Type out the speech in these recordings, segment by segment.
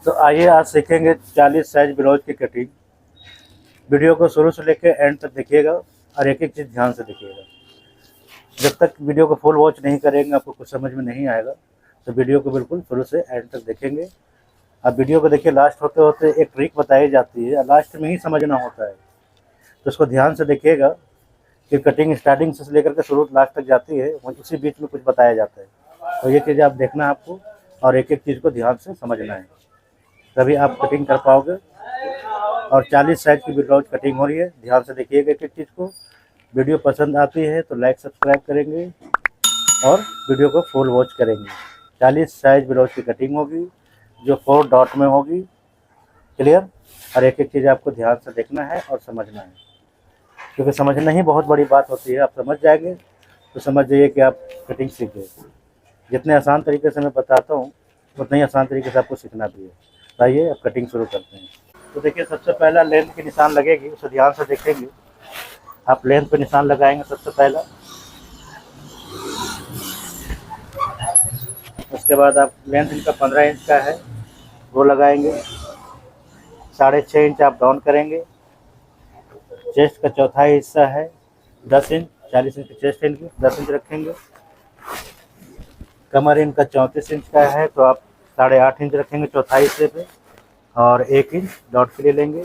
तो आइए आज सीखेंगे 40 साइज ब्लाउज की कटिंग। वीडियो को शुरू से लेकर एंड तक देखिएगा और एक एक चीज़ ध्यान से देखिएगा। जब तक वीडियो को फुल वॉच नहीं करेंगे आपको कुछ समझ में नहीं आएगा, तो वीडियो को बिल्कुल शुरू से एंड तक देखेंगे। अब वीडियो को देखिए, लास्ट होते होते एक ट्रिक बताई जाती है, लास्ट में ही समझना होता है, तो उसको ध्यान से देखिएगा कि कटिंग स्टार्टिंग से लेकर के शुरू लास्ट तक जाती है, उसी बीच में कुछ बताया जाता है। तो ये चीज़ आप देखना है आपको और एक एक चीज़ को ध्यान से समझना है, तभी आप कटिंग कर पाओगे। और 40 साइज की ब्लाउज कटिंग हो रही है, ध्यान से देखिएगा एक एक चीज़ को। वीडियो पसंद आती है तो लाइक सब्सक्राइब करेंगे और वीडियो को फुल वॉच करेंगे। 40 साइज ब्लाउज की कटिंग होगी जो 4 डॉट में होगी, क्लियर। और एक एक चीज़ आपको ध्यान से देखना है और समझना है, क्योंकि समझना ही बहुत बड़ी बात होती है। आप समझ जाएंगे तो समझ जाइए कि आप कटिंग सीख गए। जितने आसान तरीके से मैं बताता हूँ उतना ही आसान तरीके से आपको सीखना भी है। आइए अब कटिंग शुरू करते हैं। तो देखिए, सबसे पहला लेंथ की निशान लगेगी, उसे ध्यान से देखेंगे। आप लेंथ पे निशान लगाएंगे सबसे पहला, उसके बाद आप लेंथ इनका 15 इंच का है वो लगाएंगे। 6.5 इंच आप डाउन करेंगे। चेस्ट का चौथाई हिस्सा है 10 इंच, 40 इंच की चेस्ट इनकी 10 इंच रखेंगे। कमर इनका 34 इंच का है तो आप 8.5 इंच रखेंगे चौथाई हिस्से पे और 1 इंच डॉट के लिए लेंगे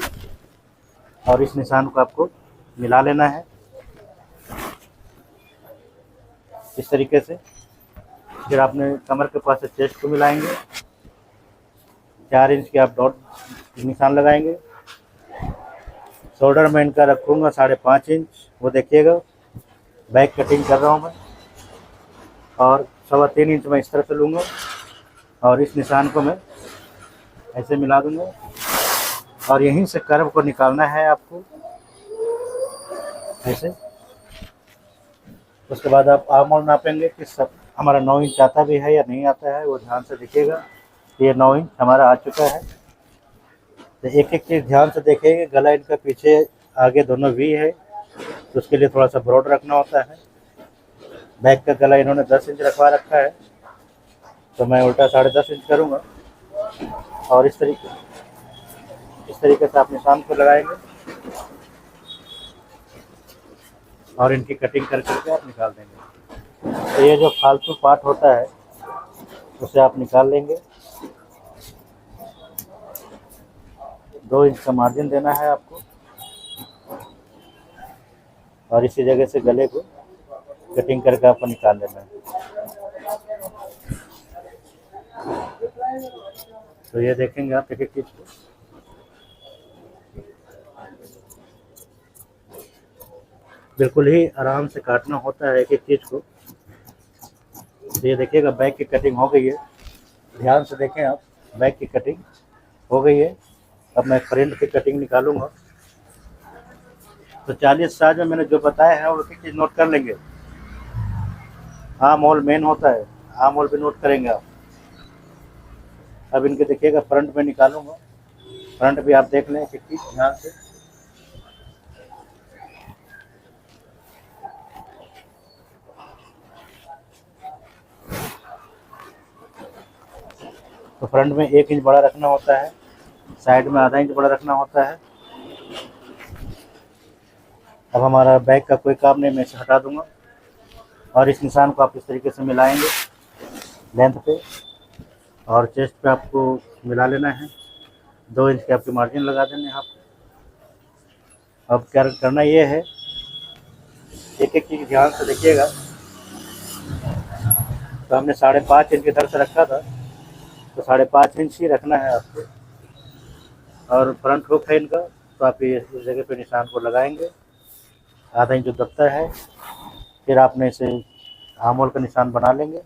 और इस निशान को आपको मिला लेना है इस तरीके से। फिर आपने कमर के पास से चेस्ट को मिलाएंगे, 4 इंच के आप डॉट निशान लगाएंगे। शोल्डर में इनका रखूँगा 5.5 इंच, वो देखिएगा। बैक कटिंग कर रहा हूँ मैं और 3.25 इंच मैं इस तरह से लूँगा और इस निशान को मैं ऐसे मिला दूँगा और यहीं से कर्व को निकालना है आपको ऐसे। उसके बाद आप आर्म होल नापेंगे कि सब हमारा 9 इंच आता भी है या नहीं आता है, वो ध्यान से देखिएगा। ये 9 इंच हमारा आ चुका है। तो एक एक चीज़ ध्यान से देखेंगे। गला इनका पीछे आगे दोनों वी है तो उसके लिए थोड़ा सा ब्रॉड रखना होता है। बैक का गला इन्होंने 10 इंच रखवा रखा है तो मैं उल्टा 10.5 इंच करूँगा और इस तरीके से आप निशान को लगाएंगे और इनकी कटिंग कर करके आप निकाल देंगे। तो ये जो फालतू पार्ट होता है उसे आप निकाल लेंगे। 2 इंच का मार्जिन देना है आपको और इसी जगह से गले को कटिंग करके आपको निकाल लेना है। तो ये देखेंगे आप एक एक चीज़ को। बिल्कुल ही आराम से काटना होता है एक एक चीज़ को। तो ये देखिएगा बैक की कटिंग हो गई है, ध्यान से देखें आप। बैक की कटिंग हो गई है। अब मैं फ्रंट की कटिंग निकालूंगा। तो 40 साइज में मैंने जो बताया है वो एक चीज़ नोट कर लेंगे। आर्म होल मेन होता है, आर्म होल भी नोट करेंगे आप। अब इनके देखिएगा फ्रंट में निकालूंगा, फ्रंट भी आप देख लें एक चीज़ ध्यान से। तो फ्रंट में 1 इंच बड़ा रखना होता है, साइड में आधा इंच बड़ा रखना होता है। अब हमारा बैक का कोई काम नहीं, मैं इसे हटा दूंगा और इस निशान को आप इस तरीके से मिलाएंगे लेंथ पे और चेस्ट पे आपको मिला लेना है। 2 इंच के आपके मार्जिन लगा देने हैं आपको। अब क्या करना ये है, एक एक चीज़ ध्यान से देखिएगा। तो हमने 5.5 इंच की तरफ से रखा था तो 5.5 इंच ही रखना है आपको। और फ्रंट हुक है इनका तो आप ये इस जगह पे निशान को लगाएंगे, आधा इंच जो दबता है। फिर आपने इसे आर्म होल का निशान बना लेंगे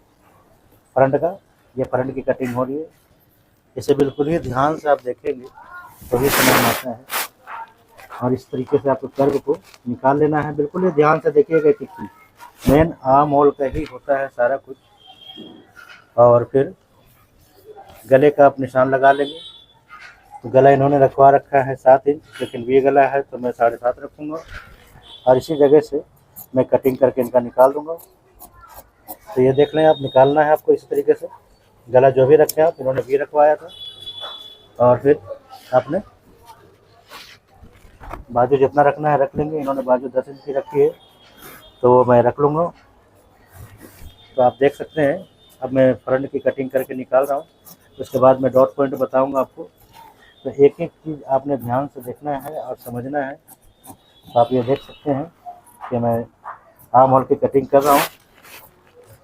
फ्रंट का। ये फ्रंट की कटिंग हो रही है, इसे बिल्कुल ही ध्यान से आप देखेंगे तो ये समझ में आता है। और इस तरीके से आपको कर्व को निकाल लेना है, बिल्कुल ही ध्यान से देखिएगा कि मेन आर्म होल का ही होता है सारा कुछ। और फिर गले का आप निशान लगा लेंगे। तो गला इन्होंने रखवा रखा है 7 इंच, लेकिन वी गला है तो मैं 7.5 रखूँगा और इसी जगह से मैं कटिंग करके इनका निकाल दूँगा। तो ये देख लें आप, निकालना है आपको इस तरीके से। गला जो भी रखे आप, इन्होंने वी रखवाया था और फिर आपने बाजू जितना रखना है रख लेंगे। इन्होंने बाजू 10 इंच की रखी है तो मैं रख लूँगा। तो आप देख सकते हैं अब मैं फ्रंट की कटिंग करके निकाल रहा हूँ। उसके बाद मैं डॉट पॉइंट बताऊँगा आपको। तो एक एक चीज़ आपने ध्यान से देखना है और समझना है। तो आप ये देख सकते हैं कि मैं आर्म होल की कटिंग कर रहा हूँ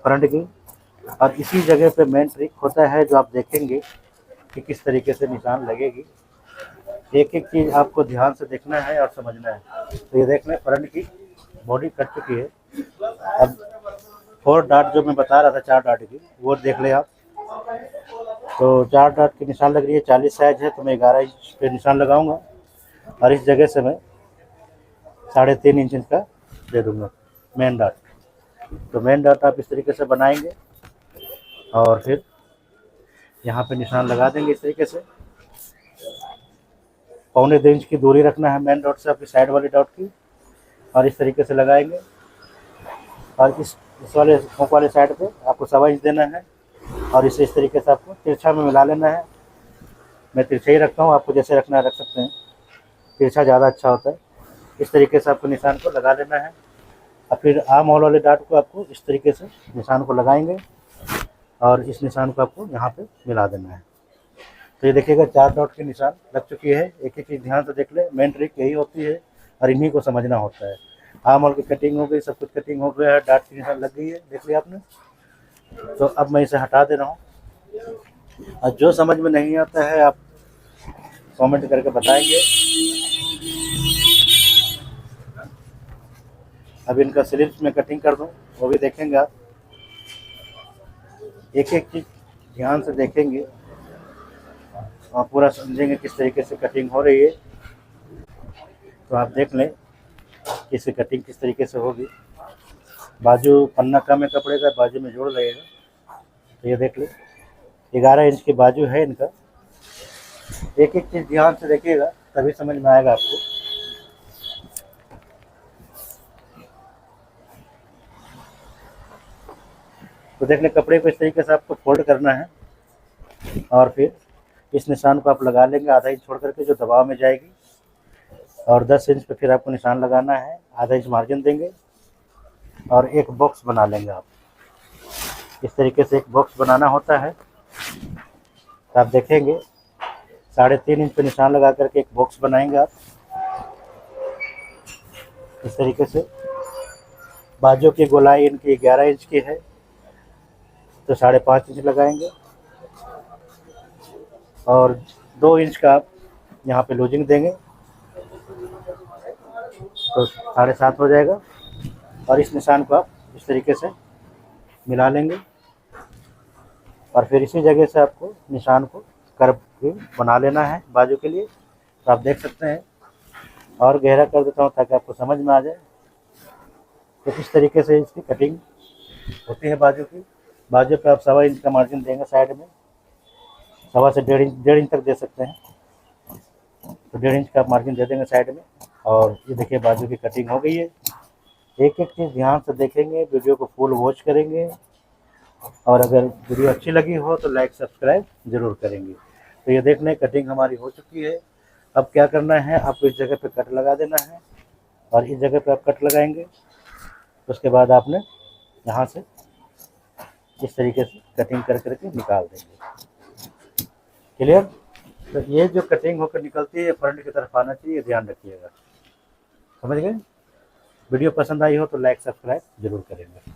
फ्रंट की, और इसी जगह पे मेन ट्रिक होता है जो आप देखेंगे कि किस तरीके से निशान लगेगी। एक एक चीज़ आपको ध्यान से देखना है और समझना है। तो ये देख लें फ्रंट की बॉडी कट चुकी है। अब 4 डाट जो मैं बता रहा था 4 डाट की, वो देख लें आप। तो 4 डाट की निशान लग रही है, 40 साइज है तो मैं 11 इंच पे निशान लगाऊंगा और इस जगह से मैं 3.5 इंच का दे दूंगा मेन डाट। तो मेन डाट आप इस तरीके से बनाएंगे और फिर यहाँ पे निशान लगा देंगे इस तरीके से। 1.25 इंच की दूरी रखना है मेन डॉट से आपकी साइड वाली डॉट की, और इस तरीके से लगाएंगे। और इस वाले मुख वाले साइड पे आपको 1.25 इंच देना है और इसे इस तरीके से आपको तिरछा में मिला लेना है। मैं तिरछा ही रखता हूँ, आपको जैसे रखना है रख सकते हैं, तिरछा ज़्यादा अच्छा होता है। इस तरीके से आपको निशान को लगा लेना है और फिर आर्म होल वाले डाट को आपको इस तरीके से निशान को लगाएंगे और इस निशान को आपको यहाँ पे मिला देना है। तो ये देखिएगा 4 डॉट की निशान लग चुकी है। एक एक चीज़ ध्यान से देख ले, मेन ट्रिक यही होती है और इन्हीं को समझना होता है। आर्म होल की कटिंग हो गई, सब कुछ कटिंग हो गया है, डाट की निशान लग गई है, देख लिया आपने। तो अब मैं इसे हटा दे रहा हूँ और जो समझ में नहीं आता है आप कमेंट करके बताएंगे। अब इनका स्लिप्स में कटिंग कर दूँ वो भी देखेंगे आप। एक एक चीज़ ध्यान से देखेंगे और पूरा समझेंगे किस तरीके से कटिंग हो रही है। तो आप देख लें कि इसकी कटिंग किस तरीके से होगी। बाजू पन्ना कम है कपड़े का, बाजू में जोड़ लगेगा। तो ये देख लें 11 इंच की बाजू है इनका। एक एक चीज़ ध्यान से देखिएगा तभी समझ में आएगा आपको। तो देख लें कपड़े को इस तरीके से आपको फोल्ड करना है और फिर इस निशान को आप लगा लेंगे आधा इंच छोड़ करके जो दबाव में जाएगी, और 10 इंच पे फिर आपको निशान लगाना है, आधा इंच मार्जिन देंगे और एक बॉक्स बना लेंगे आप। इस तरीके से एक बॉक्स बनाना होता है। तो आप देखेंगे 3.5 इंच पे निशान लगा करके एक बॉक्स बनाएंगे आप इस तरीके से। बाजू की गोलाई इनकी 11 इंच की है तो 5.5 इंच लगाएंगे और 2 इंच का आप यहाँ पे लूजिंग देंगे तो 7.5 हो जाएगा। और इस निशान को आप इस तरीके से मिला लेंगे और फिर इसी जगह से आपको निशान को कर्व भी बना लेना है बाजू के लिए। तो आप देख सकते हैं, और गहरा कर देता हूँ ताकि आपको समझ में आ जाए। तो इस तरीके से इसकी कटिंग होती है बाजू की। बाजू पे आप 1.25 इंच का मार्जिन देंगे साइड में, 1.25 से 1.5 इंच तक दे सकते हैं। तो 1.5 इंच का मार्जिन दे देंगे साइड में। और ये देखिए बाजू की कटिंग हो गई है। एक एक चीज़ ध्यान से देखेंगे, वीडियो को फुल वॉच करेंगे और अगर वीडियो अच्छी लगी हो तो लाइक सब्सक्राइब ज़रूर करेंगे। तो ये देख लें कटिंग हमारी हो चुकी है। अब क्या करना है, आपको इस जगह पे कट लगा देना है और इस जगह पे आप कट लगाएंगे। उसके बाद आपने यहाँ से इस तरीके से कटिंग कर करके निकाल देंगे। क्लियर। तो ये जो कटिंग होकर निकलती है फ्रंट की तरफ आना चाहिए, ध्यान रखिएगा। समझ गए। वीडियो पसंद आई हो तो लाइक सब्सक्राइब जरूर करेंगे।